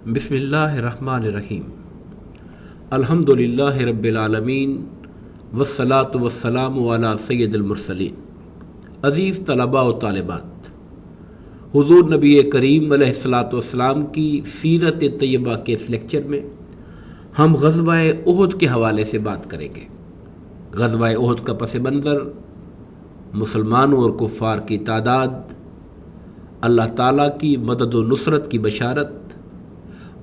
بسم اللہ الرحمن الرحیم الحمدللہ رب العالمین والصلاة والسلام علی سید المرسلین۔ عزیز طلباء و طالبات، حضور نبی کریم علیہ الصلاۃ والسلام کی سیرت طیبہ کے اس لیکچر میں ہم غزوہ احد کے حوالے سے بات کریں گے۔ غزوہ احد کا پس منظر، مسلمانوں اور کفار کی تعداد، اللہ تعالیٰ کی مدد و نصرت کی بشارت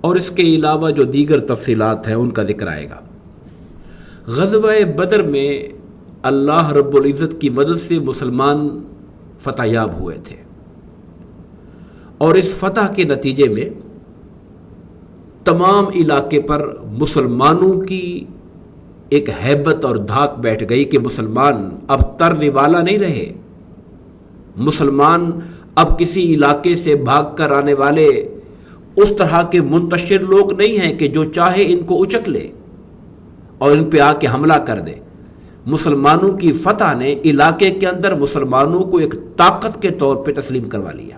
اور اس کے علاوہ جو دیگر تفصیلات ہیں ان کا ذکر آئے گا۔ غزوہ بدر میں اللہ رب العزت کی مدد سے مسلمان فتح یاب ہوئے تھے، اور اس فتح کے نتیجے میں تمام علاقے پر مسلمانوں کی ایک ہیبت اور دھاک بیٹھ گئی کہ مسلمان اب ترنے والا نہیں رہے۔ مسلمان اب کسی علاقے سے بھاگ کر آنے والے اس طرح کے منتشر لوگ نہیں ہیں کہ جو چاہے ان کو اچک لے اور ان پہ آ کے حملہ کر دے۔ مسلمانوں کی فتح نے علاقے کے اندر مسلمانوں کو ایک طاقت کے طور پہ تسلیم کروا لیا۔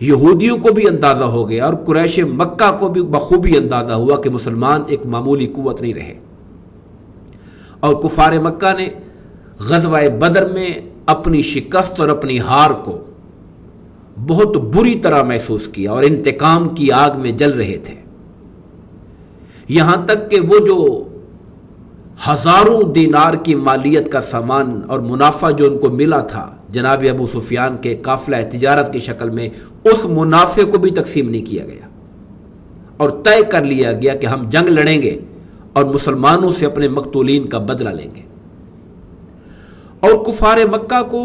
یہودیوں کو بھی اندازہ ہو گیا اور قریش مکہ کو بھی بخوبی اندازہ ہوا کہ مسلمان ایک معمولی قوت نہیں رہے، اور کفار مکہ نے غزوہ بدر میں اپنی شکست اور اپنی ہار کو بہت بری طرح محسوس کیا اور انتقام کی آگ میں جل رہے تھے، یہاں تک کہ وہ جو ہزاروں دینار کی مالیت کا سامان اور منافع جو ان کو ملا تھا جناب ابو سفیان کے قافلہ تجارت کی شکل میں، اس منافع کو بھی تقسیم نہیں کیا گیا، اور طے کر لیا گیا کہ ہم جنگ لڑیں گے اور مسلمانوں سے اپنے مقتولین کا بدلہ لیں گے۔ اور کفار مکہ کو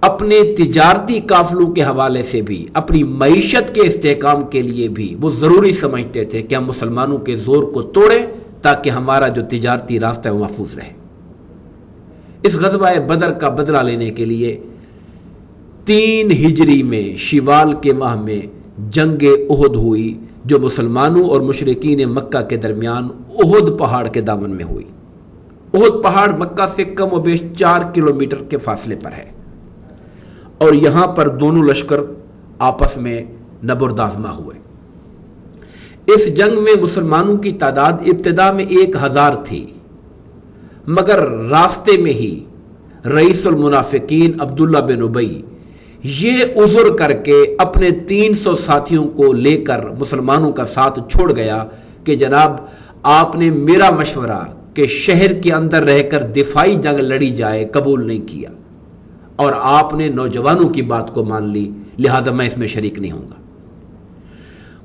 اپنے تجارتی قافلوں کے حوالے سے بھی، اپنی معیشت کے استحکام کے لیے بھی وہ ضروری سمجھتے تھے کہ ہم مسلمانوں کے زور کو توڑیں تاکہ ہمارا جو تجارتی راستہ ہے وہ محفوظ رہے۔ اس غزوہ بدر کا بدلہ لینے کے لیے 3 ہجری میں شوال کے ماہ میں جنگ احد ہوئی، جو مسلمانوں اور مشرکین مکہ کے درمیان احد پہاڑ کے دامن میں ہوئی۔ احد پہاڑ مکہ سے کم و بیش 4 کلومیٹر کے فاصلے پر ہے، اور یہاں پر دونوں لشکر آپس میں نبردآزما ہوئے۔ اس جنگ میں مسلمانوں کی تعداد ابتدا میں 1000 تھی، مگر راستے میں ہی رئیس المنافقین عبداللہ بن ابی یہ عذر کر کے اپنے 300 ساتھیوں کو لے کر مسلمانوں کا ساتھ چھوڑ گیا کہ جناب آپ نے میرا مشورہ کہ شہر کے اندر رہ کر دفاعی جنگ لڑی جائے قبول نہیں کیا، اور آپ نے نوجوانوں کی بات کو مان لی، لہذا میں اس میں شریک نہیں ہوں گا۔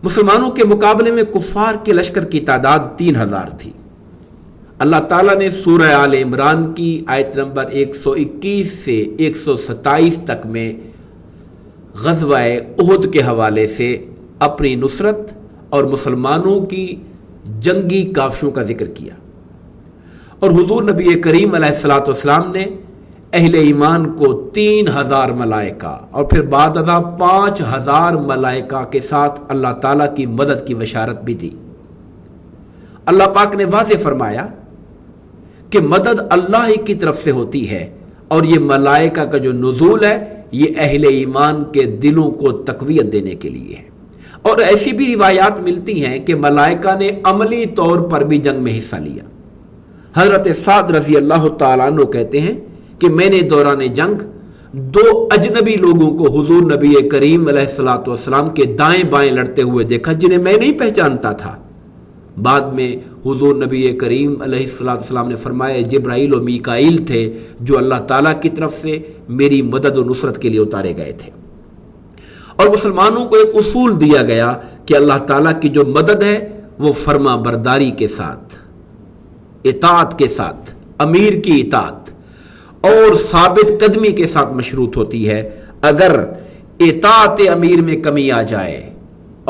مسلمانوں کے مقابلے میں کفار کے لشکر کی تعداد 3000 تھی۔ اللہ تعالیٰ نے سورہ آل عمران کی آیت نمبر 121 سے 127 تک میں غزوہ احد کے حوالے سے اپنی نصرت اور مسلمانوں کی جنگی کاوشوں کا ذکر کیا، اور حضور نبی کریم علیہ الصلوۃ والسلام نے اہل ایمان کو 3000 ملائکہ اور پھر بعد ازاں 5000 ملائکہ کے ساتھ اللہ تعالیٰ کی مدد کی بشارت بھی دی۔ اللہ پاک نے واضح فرمایا کہ مدد اللہ ہی کی طرف سے ہوتی ہے، اور یہ ملائکہ کا جو نزول ہے یہ اہل ایمان کے دلوں کو تقویت دینے کے لیے ہے۔ اور ایسی بھی روایات ملتی ہیں کہ ملائکہ نے عملی طور پر بھی جنگ میں حصہ لیا۔ حضرت سعد رضی اللہ تعالیٰ عنہ کہتے ہیں کہ میں نے دوران جنگ 2 اجنبی لوگوں کو حضور نبی کریم علیہ الصلوۃ والسلام کے دائیں بائیں لڑتے ہوئے دیکھا جنہیں میں نہیں پہچانتا تھا۔ بعد میں حضور نبی کریم علیہ الصلوۃ والسلام نے فرمایا جبرائیل و میکائیل تھے جو اللہ تعالیٰ کی طرف سے میری مدد و نصرت کے لیے اتارے گئے تھے۔ اور مسلمانوں کو ایک اصول دیا گیا کہ اللہ تعالیٰ کی جو مدد ہے وہ فرما برداری کے ساتھ، اطاعت کے ساتھ، امیر کی اطاعت اور ثابت قدمی کے ساتھ مشروط ہوتی ہے۔ اگر اطاعت امیر میں کمی آ جائے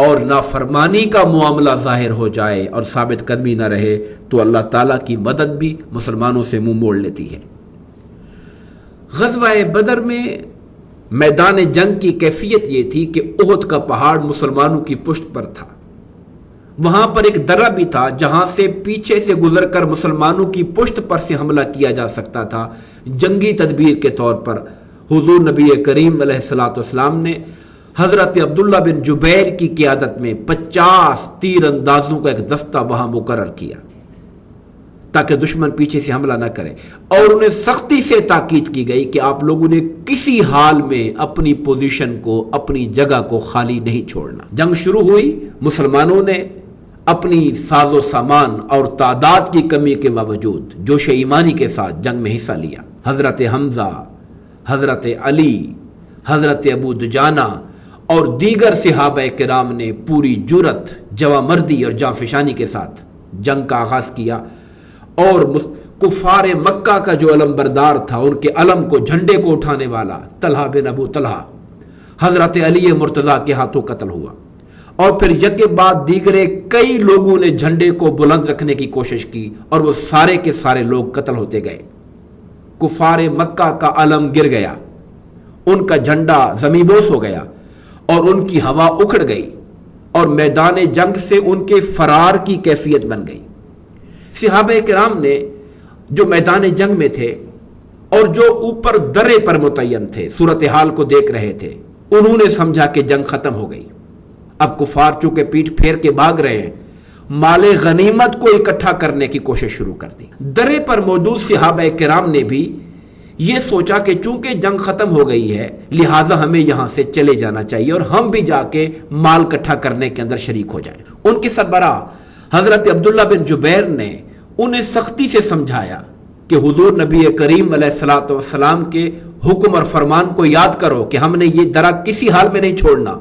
اور نافرمانی کا معاملہ ظاہر ہو جائے اور ثابت قدمی نہ رہے تو اللہ تعالیٰ کی مدد بھی مسلمانوں سے منہ موڑ لیتی ہے۔ غزوہ بدر میں میدان جنگ کی کیفیت یہ تھی کہ احد کا پہاڑ مسلمانوں کی پشت پر تھا، وہاں پر ایک درہ بھی تھا جہاں سے پیچھے سے گزر کر مسلمانوں کی پشت پر سے حملہ کیا جا سکتا تھا۔ جنگی تدبیر کے طور پر حضور نبی کریم علیہ الصلوۃ والسلام نے حضرت عبداللہ بن جبیر کی قیادت میں 50 تیر اندازوں کا ایک دستہ وہاں مقرر کیا تاکہ دشمن پیچھے سے حملہ نہ کرے، اور انہیں سختی سے تاکید کی گئی کہ آپ لوگوں نے کسی حال میں اپنی پوزیشن کو، اپنی جگہ کو خالی نہیں چھوڑنا۔ جنگ شروع ہوئی، مسلمانوں نے اپنی ساز و سامان اور تعداد کی کمی کے باوجود جوش ایمانی کے ساتھ جنگ میں حصہ لیا۔ حضرت حمزہ، حضرت علی، حضرت ابو دجانہ اور دیگر صحابہ کرام نے پوری جرأت، جوامردی اور جانفشانی کے ساتھ جنگ کا آغاز کیا، اور کفار مکہ کا جو علم بردار تھا، ان کے علم کو، جھنڈے کو اٹھانے والا طلحہ بن ابو طلحہ حضرت علی مرتضیٰ کے ہاتھوں قتل ہوا، اور پھر یکے بعد دیگرے کئی لوگوں نے جھنڈے کو بلند رکھنے کی کوشش کی، اور وہ سارے کے سارے لوگ قتل ہوتے گئے۔ کفار مکہ کا علم گر گیا، ان کا جھنڈا زمینبوس ہو گیا، اور ان کی ہوا اکھڑ گئی، اور میدان جنگ سے ان کے فرار کی کیفیت بن گئی۔ صحابہ کرام نے جو میدان جنگ میں تھے اور جو اوپر درے پر متعین تھے، صورتحال کو دیکھ رہے تھے، انہوں نے سمجھا کہ جنگ ختم ہو گئی۔ اب کفار چونکہ پیٹ پھیر کے بھاگ رہے ہیں، مال غنیمت کو اکٹھا کرنے کی کوشش شروع کر دی۔ درے پر موجود صحابہ کرام نے بھی یہ سوچا کہ چونکہ جنگ ختم ہو گئی ہے، لہٰذا ہمیں یہاں سے چلے جانا چاہیے اور ہم بھی جا کے مال اکٹھا کرنے کے اندر شریک ہو جائیں۔ ان کے سربراہ حضرت عبداللہ بن جبیر نے انہیں سختی سے سمجھایا کہ حضور نبی کریم علیہ الصلوۃ والسلام کے حکم اور فرمان کو یاد کرو کہ ہم نے یہ درہ کسی حال میں نہیں چھوڑنا،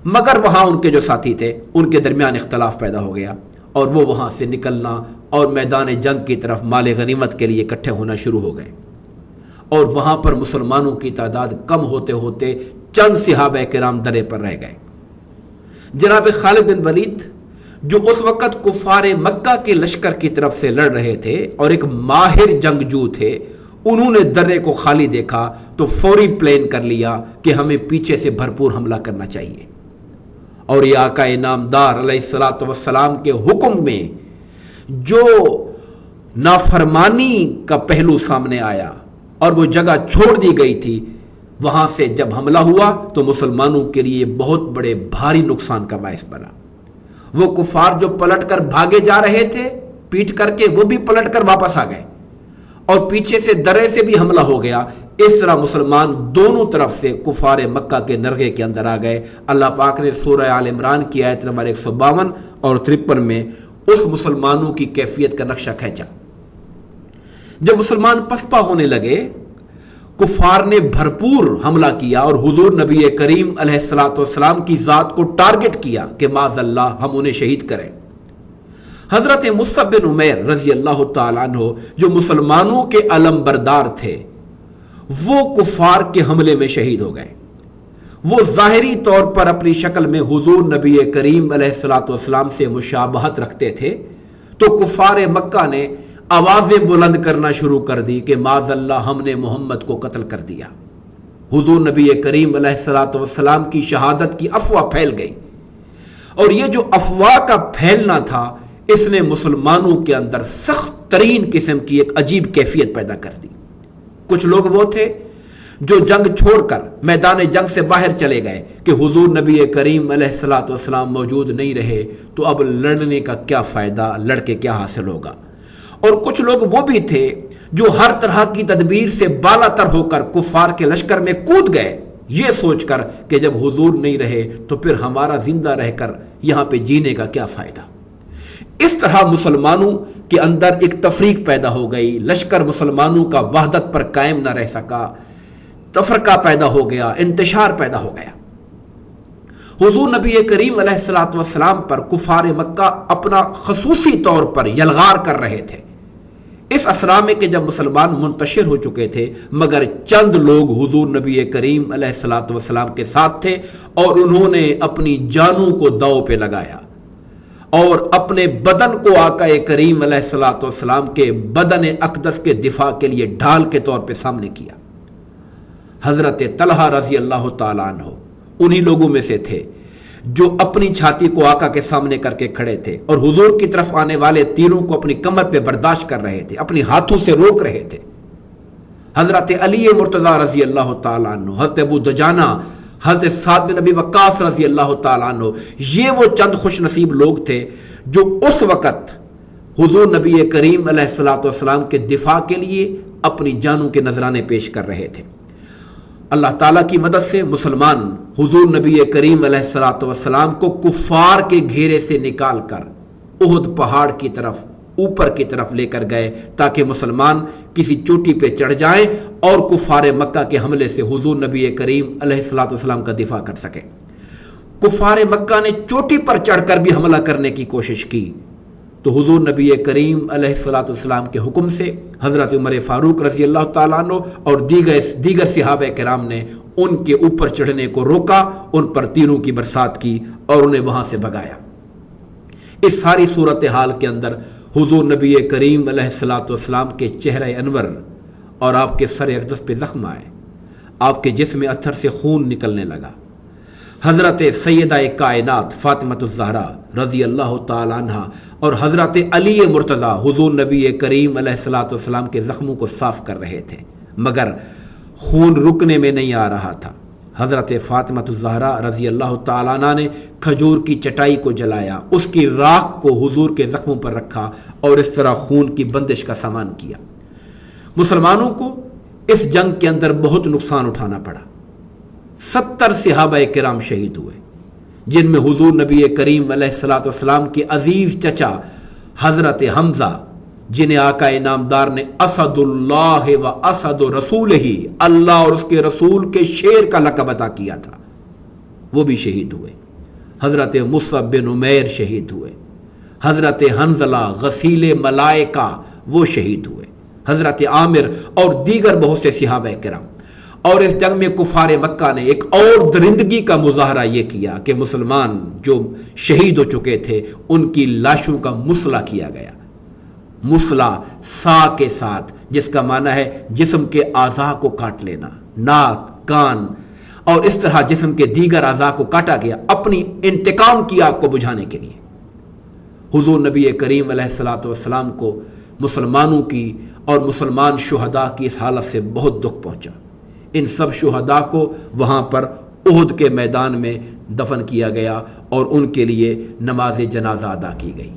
مگر وہاں ان کے جو ساتھی تھے ان کے درمیان اختلاف پیدا ہو گیا، اور وہ وہاں سے نکلنا اور میدان جنگ کی طرف مال غنیمت کے لیے اکٹھے ہونا شروع ہو گئے، اور وہاں پر مسلمانوں کی تعداد کم ہوتے ہوتے چند صحابہ کرام درے پر رہ گئے۔ جناب خالد بن ولید جو اس وقت کفار مکہ کے لشکر کی طرف سے لڑ رہے تھے اور ایک ماہر جنگجو تھے، انہوں نے درے کو خالی دیکھا تو فوری پلان کر لیا کہ ہمیں پیچھے سے بھرپور حملہ کرنا چاہیے، اور یہ آقا انعامدار علیہ الصلوۃ والسلام کے حکم میں جو نافرمانی کا پہلو سامنے آیا اور وہ جگہ چھوڑ دی گئی تھی، وہاں سے جب حملہ ہوا تو مسلمانوں کے لیے بہت بڑے بھاری نقصان کا باعث بنا۔ وہ کفار جو پلٹ کر بھاگے جا رہے تھے پیٹ کر کے، وہ بھی پلٹ کر واپس آ گئے، اور پیچھے سے درے سے بھی حملہ ہو گیا۔ اس طرح مسلمان دونوں طرف سے کفار مکہ کے نرغے کے اندر آ گئے۔ اللہ پاک نے سورہ آل عمران کی آیت نمبر 152 اور 53 میں اس مسلمانوں کی کیفیت کا نقشہ کھینچا۔ جب مسلمان پسپا ہونے لگے، کفار نے بھرپور حملہ کیا اور حضور نبی کریم علیہ الصلوۃ والسلام کی ذات کو ٹارگٹ کیا کہ معاذ اللہ ہم انہیں شہید کریں۔ حضرت مصعب بن عمیر رضی اللہ تعالیٰ عنہ جو مسلمانوں کے علم بردار تھے، وہ کفار کے حملے میں شہید ہو گئے۔ وہ ظاہری طور پر اپنی شکل میں حضور نبی کریم علیہ الصلوۃ والسلام سے مشابہت رکھتے تھے، تو کفار مکہ نے آوازیں بلند کرنا شروع کر دی کہ معاذ اللہ ہم نے محمد کو قتل کر دیا۔ حضور نبی کریم علیہ الصلوۃ والسلام کی شہادت کی افواہ پھیل گئی، اور یہ جو افواہ کا پھیلنا تھا اس نے مسلمانوں کے اندر سخت ترین قسم کی ایک عجیب کیفیت پیدا کر دی۔ کچھ لوگ وہ تھے جو جنگ چھوڑ کر میدان جنگ سے باہر چلے گئے کہ حضور نبی کریم علیہ الصلوۃ والسلام موجود نہیں رہے تو اب لڑنے کا کیا فائدہ، لڑ کے کیا حاصل ہوگا۔ اور کچھ لوگ وہ بھی تھے جو ہر طرح کی تدبیر سے بالا تر ہو کر کفار کے لشکر میں کود گئے، یہ سوچ کر کہ جب حضور نہیں رہے تو پھر ہمارا زندہ رہ کر یہاں پہ جینے کا کیا فائدہ۔ اس طرح مسلمانوں کے اندر ایک تفریق پیدا ہو گئی، لشکر مسلمانوں کا وحدت پر قائم نہ رہ سکا، تفرقہ پیدا ہو گیا، انتشار پیدا ہو گیا۔ حضور نبی کریم علیہ الصلوۃ والسلام پر کفار مکہ اپنا خصوصی طور پر یلغار کر رہے تھے۔ اس اسرا میں کہ جب مسلمان منتشر ہو چکے تھے، مگر چند لوگ حضور نبی کریم علیہ الصلوۃ والسلام کے ساتھ تھے، اور انہوں نے اپنی جانوں کو داؤ پہ لگایا اور اپنے بدن کو آقا کریم علیہ الصلوۃ والسلام کے بدن اقدس کے دفاع کے لیے ڈھال کے طور پہ سامنے کیا۔ حضرت طلحہ رضی اللہ تعالیٰ عنہ انہی لوگوں میں سے تھے جو اپنی چھاتی کو آقا کے سامنے کر کے کھڑے تھے اور حضور کی طرف آنے والے تیروں کو اپنی کمر پہ برداشت کر رہے تھے، اپنی ہاتھوں سے روک رہے تھے۔ حضرت علی مرتضیٰ رضی اللہ تعالیٰ عنہ، حضرت ابو دجانہ، حضرت سعد بن ابی وقاص رضی اللہ تعالیٰ عنہ، یہ وہ چند خوش نصیب لوگ تھے جو اس وقت حضور نبی کریم علیہ الصلوۃ والسلام کے دفاع کے لیے اپنی جانوں کے نذرانے پیش کر رہے تھے۔ اللہ تعالیٰ کی مدد سے مسلمان حضور نبی کریم علیہ الصلوۃ والسلام کو کفار کے گھیرے سے نکال کر احد پہاڑ کی طرف، اوپر کی طرف لے کر گئے تاکہ مسلمان کسی چوٹی پہ چڑھ جائیں اور کفار مکہ کے حملے سے حضور نبی کریم علیہ الصلوۃ والسلام کا دفاع کر سکیں۔ کفار مکہ نے چوٹی پر چڑھ کر بھی حملہ کرنے کی کوشش کی تو حضور نبی کریم علیہ الصلوۃ والسلام کے حکم سے حضرت عمر فاروق رضی اللہ تعالیٰ عنہ اور دیگر صحابہ کرام نے ان کے اوپر چڑھنے کو روکا، ان پر تیروں کی برسات کی اور انہیں وہاں سے بھگایا۔ اس ساری صورتحال کے اندر حضور نبی کریم علیہ الصلوۃ والسلام کے چہرہ انور اور آپ کے سر اقدس پہ زخم آئے، آپ کے جسم میں اتھر سے خون نکلنے لگا۔ حضرت سیدہ کائنات فاطمہ الزہرا رضی اللہ تعالی عنہ اور حضرت علی مرتضی حضور نبی کریم علیہ الصلوۃ والسلام کے زخموں کو صاف کر رہے تھے، مگر خون رکنے میں نہیں آ رہا تھا۔ حضرت فاطمہ الزہرا رضی اللہ تعالیٰ عنہ نے کھجور کی چٹائی کو جلایا، اس کی راکھ کو حضور کے زخموں پر رکھا اور اس طرح خون کی بندش کا سامان کیا۔ مسلمانوں کو اس جنگ کے اندر بہت نقصان اٹھانا پڑا۔ 70 صحابہ کرام شہید ہوئے، جن میں حضور نبی کریم علیہ الصلوۃ والسلام کے عزیز چچا حضرت حمزہ، جنہیں آقا انعامدار نے اسد اللہ و اسد رسولہ، اللہ اور اس کے رسول کے شیر کا لقب عطا کیا تھا، وہ بھی شہید ہوئے۔ حضرت مصعب بن عمیر شہید ہوئے، حضرت حنظلہ غسیل ملائکہ وہ شہید ہوئے، حضرت عامر اور دیگر بہت سے صحابہ کرام۔ اور اس جنگ میں کفار مکہ نے ایک اور درندگی کا مظاہرہ یہ کیا کہ مسلمان جو شہید ہو چکے تھے ان کی لاشوں کا مسلح کیا گیا۔ مسلح سا کے ساتھ، جس کا معنی ہے جسم کے اعضاء کو کاٹ لینا، ناک، کان اور اس طرح جسم کے دیگر اعضاء کو کاٹا گیا اپنی انتقام کی آگ کو بجھانے کے لیے۔ حضور نبی کریم علیہ الصلوۃ والسلام کو مسلمانوں کی اور مسلمان شہداء کی اس حالت سے بہت دکھ پہنچا۔ ان سب شہداء کو وہاں پر احد کے میدان میں دفن کیا گیا اور ان کے لیے نماز جنازہ ادا کی گئی۔